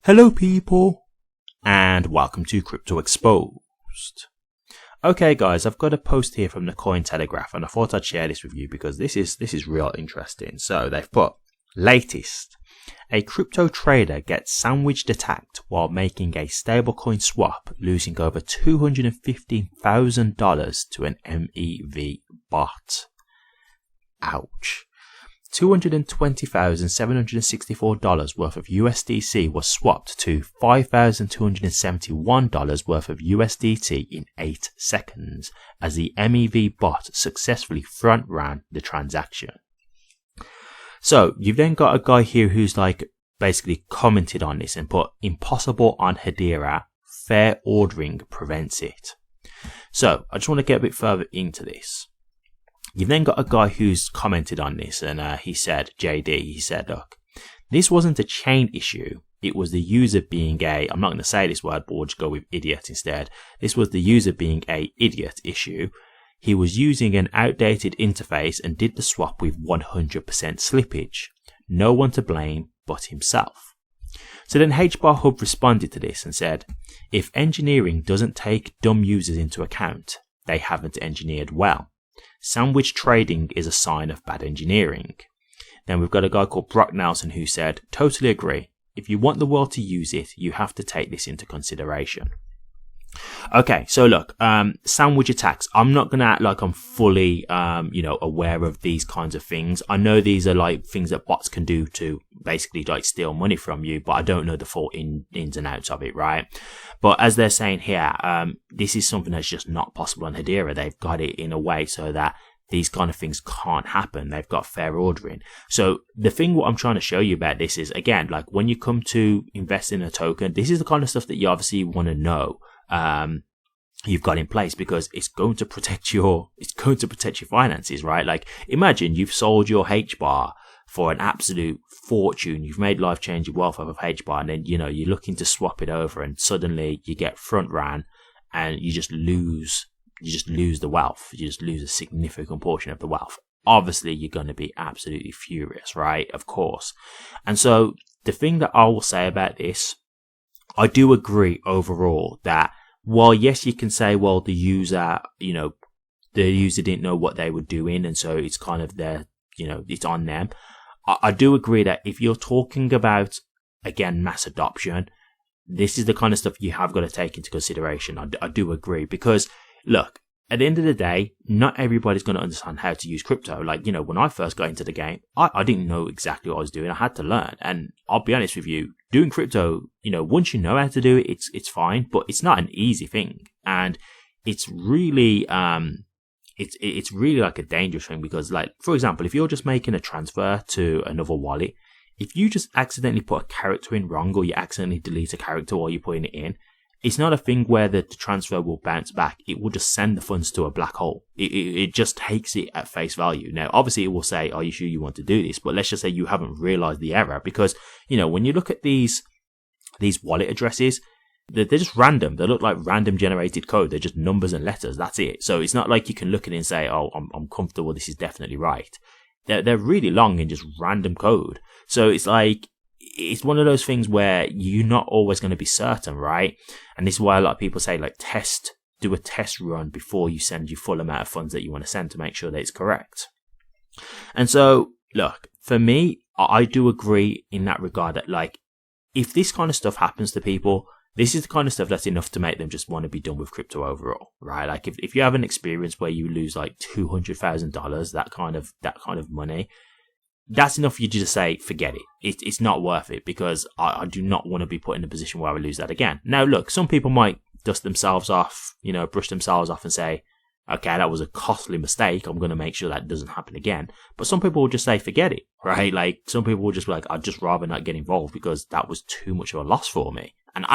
Hello people, and welcome to Crypto Exposed. Okay guys, I've got a post here from the Cointelegraph and I thought I'd share this with you because this is real interesting. So they've put, latest, a crypto trader gets sandwiched attacked while making a stablecoin swap, losing over $215,000 to an MEV bot. Ouch. $220,764 worth of USDC was swapped to $5,271 worth of USDT in 8 seconds as the MEV bot successfully front ran the transaction. So you've then got a guy here who's like basically commented on this and put, impossible on Hedera, fair ordering prevents it. So I just want to get a bit further into this. You've then got a guy who's commented on this and he said, JD, he said, look, this wasn't a chain issue. It was the user being I'm not going to say this word, but we'll just go with idiot instead. This was the user being a idiot issue. He was using an outdated interface and did the swap with 100% slippage. No one to blame but himself. So then HBAR Hub responded to this and said, if engineering doesn't take dumb users into account, they haven't engineered well. Sandwich trading is a sign of bad engineering. Then we've got a guy called Brock Nelson who said, totally agree. If you want the world to use it, you have to take this into consideration. Okay, so look, sandwich attacks. I'm not going to act like I'm fully, aware of these kinds of things. I know these are like things that bots can do to basically like steal money from you, but I don't know the full ins and outs of it, right? But as they're saying here, this is something that's just not possible on Hedera. They've got it in a way so that these kind of things can't happen. They've got fair ordering. So the thing what I'm trying to show you about this is, again, like when you come to invest in a token, this is the kind of stuff that you obviously want to know. You've got in place because it's going to protect your finances, right? Like imagine you've sold your HBAR for an absolute fortune. You've made life-changing wealth off of HBAR, and then you're looking to swap it over, and suddenly you get front ran, and you just lose the wealth. You just lose a significant portion of the wealth. Obviously, you're going to be absolutely furious, right? Of course. And so the thing that I will say about this, I do agree overall that while yes, you can say, well, the user didn't know what they were doing, and so it's kind of it's on them. I do agree that if you're talking about, again, mass adoption, this is the kind of stuff you have got to take into consideration. I do agree because, look, at the end of the day, not everybody's going to understand how to use crypto. Like, when I first got into the game, I didn't know exactly what I was doing. I had to learn. And I'll be honest with you, doing crypto, once you know how to do it, it's fine, but it's not an easy thing. And it's really, it's really like a dangerous thing because, like, for example, if you're just making a transfer to another wallet, if you just accidentally put a character in wrong or you accidentally delete a character while you're putting it in, it's not a thing where the transfer will bounce back. It will just send the funds to a black hole. It just takes it at face value. Now, obviously, it will say, are you sure you want to do this? But let's just say you haven't realized the error because, when you look at these wallet addresses, they're just random. They look like random generated code. They're just numbers and letters. That's it. So it's not like you can look at it and say, oh, I'm comfortable. This is definitely right. They're really long and just random code. So it's like, it's one of those things where you're not always going to be certain, right? And this is why a lot of people say, like, do a test run before you send your full amount of funds that you want to send to make sure that it's correct. And so, look, for me, I do agree in that regard that, like, if this kind of stuff happens to people, this is the kind of stuff that's enough to make them just want to be done with crypto overall, right? Like, if you have an experience where you lose like $200,000, that kind of money, that's enough for you to just say, forget it. It's not worth it because I do not want to be put in a position where I lose that again. Now, look, some people might dust themselves off, brush themselves off and say, okay, that was a costly mistake. I'm going to make sure that doesn't happen again. But some people will just say, forget it, right? Like, some people will just be like, I'd just rather not get involved because that was too much of a loss for me. And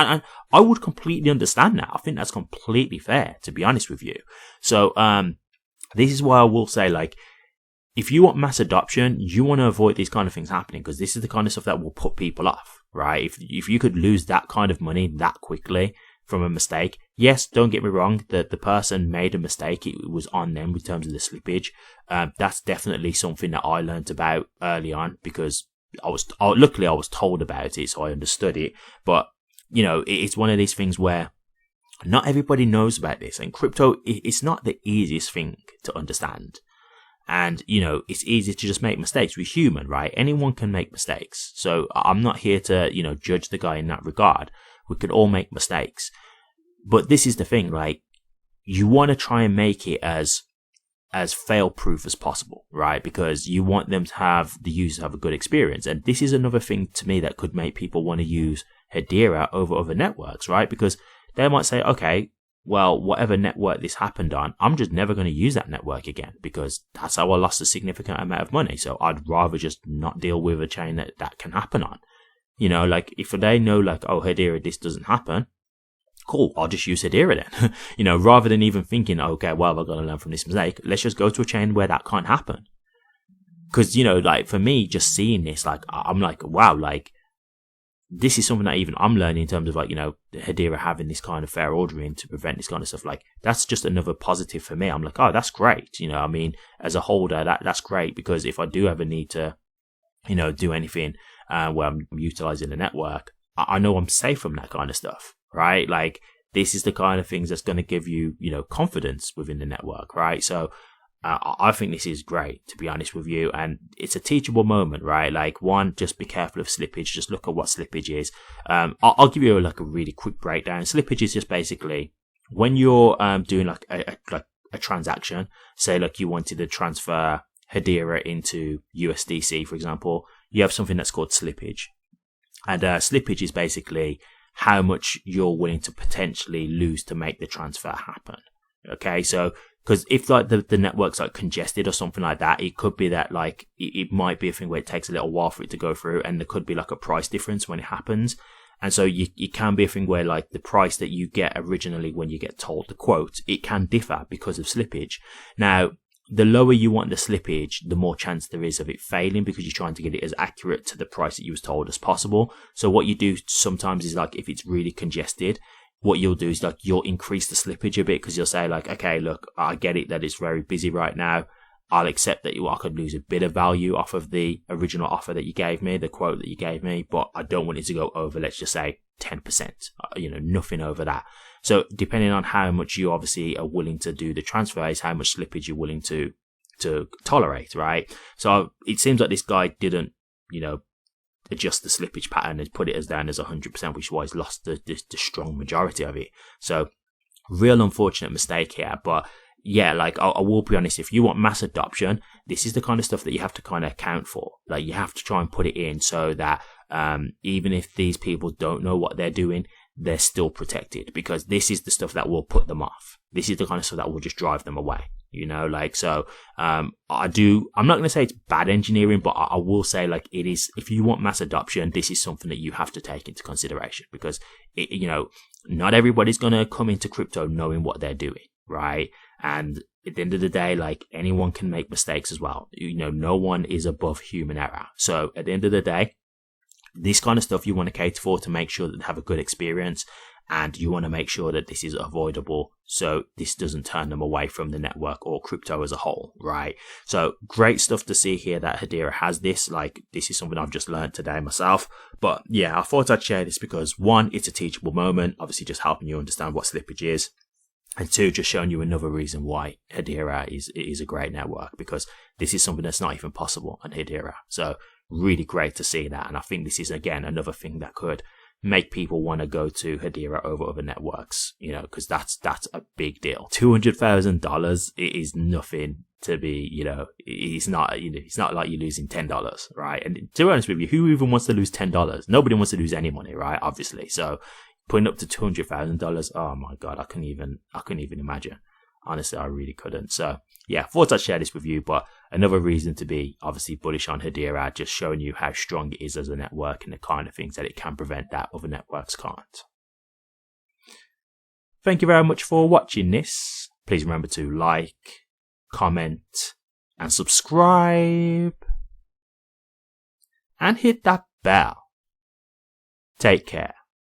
I would completely understand that. I think that's completely fair, to be honest with you. So, this is why I will say, like, if you want mass adoption, you want to avoid these kind of things happening because this is the kind of stuff that will put people off, right? If you could lose that kind of money that quickly from a mistake, yes, don't get me wrong, the person made a mistake. It was on them in terms of the slippage. That's definitely something that I learned about early on because luckily I was told about it, so I understood it. But it's one of these things where not everybody knows about this, and crypto, it's not the easiest thing to understand. And, it's easy to just make mistakes. We're human, right? Anyone can make mistakes. So I'm not here to, judge the guy in that regard. We could all make mistakes. But this is the thing, like, you want to try and make it as fail-proof as possible, right? Because you want them to have, the users have a good experience. And this is another thing to me that could make people want to use Hedera over other networks, right? Because they might say, okay, well, whatever network this happened on, I'm just never going to use that network again because that's how I lost a significant amount of money. So I'd rather just not deal with a chain that can happen on. Like if they know like, oh, Hedera, this doesn't happen, cool, I'll just use Hedera then. Rather than even thinking, okay, well, I've got to learn from this mistake. Let's just go to a chain where that can't happen. Because, like for me, just seeing this, like, I'm like, wow, like, this is something that even I'm learning in terms of like, Hedera having this kind of fair ordering to prevent this kind of stuff. Like, that's just another positive for me. I'm like, oh, that's great. As a holder, that's great, because if I do ever need to, do anything where I'm utilizing the network, I know I'm safe from that kind of stuff, right? Like, this is the kind of things that's going to give you, confidence within the network, right? So, I think this is great, to be honest with you, and it's a teachable moment, right? Like, one, just be careful of slippage. Just look at what slippage is. I'll give you like a really quick breakdown. Slippage is just basically when you're doing like a transaction. Say like you wanted to transfer Hedera into USDC, for example. You have something that's called slippage, and slippage is basically how much you're willing to potentially lose to make the transfer happen. Okay, so because if like the network's like congested or something like that, it could be that like it might be a thing where it takes a little while for it to go through, and there could be like a price difference when it happens. And so it can be a thing where like the price that you get originally when you get told the quote, it can differ because of slippage. Now, the lower you want the slippage, the more chance there is of it failing, because you're trying to get it as accurate to the price that you was told as possible. So what you do sometimes is like if it's really congested, what you'll do is like you'll increase the slippage a bit, because you'll say like, okay, look, I get it that it's very busy right now. I'll accept that I could lose a bit of value off of the original offer that you gave me, the quote that you gave me, but I don't want it to go over, let's just say 10%, nothing over that. So depending on how much you obviously are willing to do the transfer is how much slippage you're willing to tolerate, right? So it seems like this guy didn't, adjust the slippage pattern and put it as down as 100%, which is why he's lost the strong majority of it. So real unfortunate mistake here. But yeah, like I will be honest, if you want mass adoption, this is the kind of stuff that you have to kind of account for. Like you have to try and put it in so that even if these people don't know what they're doing, they're still protected, because this is the stuff that will put them off. This is the kind of stuff that will just drive them away. So I'm not going to say it's bad engineering, but I will say like it is, if you want mass adoption, this is something that you have to take into consideration, because not everybody's going to come into crypto knowing what they're doing, right? And at the end of the day, like anyone can make mistakes as well. No one is above human error. So at the end of the day, this kind of stuff you want to cater for to make sure that they have a good experience, and you want to make sure that this is avoidable so this doesn't turn them away from the network or crypto as a whole, right? So great stuff to see here that Hedera has this. Like, this is something I've just learned today myself. But yeah, I thought I'd share this because one, it's a teachable moment, obviously just helping you understand what slippage is. And two, just showing you another reason why Hedera is a great network, because this is something that's not even possible on Hedera. So really great to see that. And I think this is, again, another thing that could make people want to go to Hedera over other networks, because that's a big deal. $200,000, it is nothing to be, it's not like you're losing $10, right? And to be honest with you, who even wants to lose $10? Nobody wants to lose any money, right? Obviously. So putting up to $200,000, oh my God, I couldn't even imagine. Honestly, I really couldn't. So yeah, thought I'd share this with you, but another reason to be obviously bullish on Hedera, just showing you how strong it is as a network and the kind of things that it can prevent that other networks can't. Thank you very much for watching this. Please remember to like, comment, and subscribe. And hit that bell. Take care.